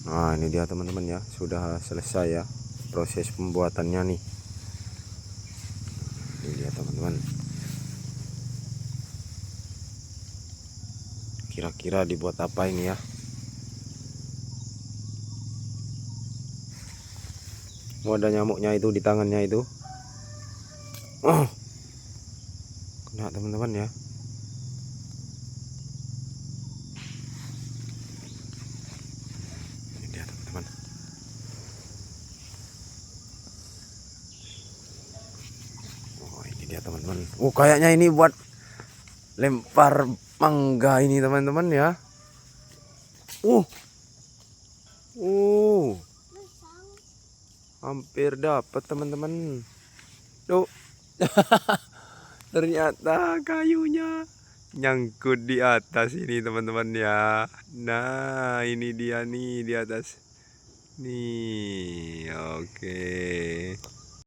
Nah, ini dia teman-teman ya, sudah selesai ya proses pembuatannya nih. Ini dia teman-teman. Kira-kira dibuat apa ini ya? Oh, ada nyamuknya itu di tangannya itu. Oh, kena teman-teman ya. Ini dia teman-teman. Oh, ini dia teman-teman. Oh, kayaknya ini buat lempar mangga ini teman-teman ya. Uh, uh, hampir dapat teman-teman. Tuh, ternyata kayunya nyangkut di atas ini teman-teman ya. Nah, ini dia nih di atas. Nih, oke.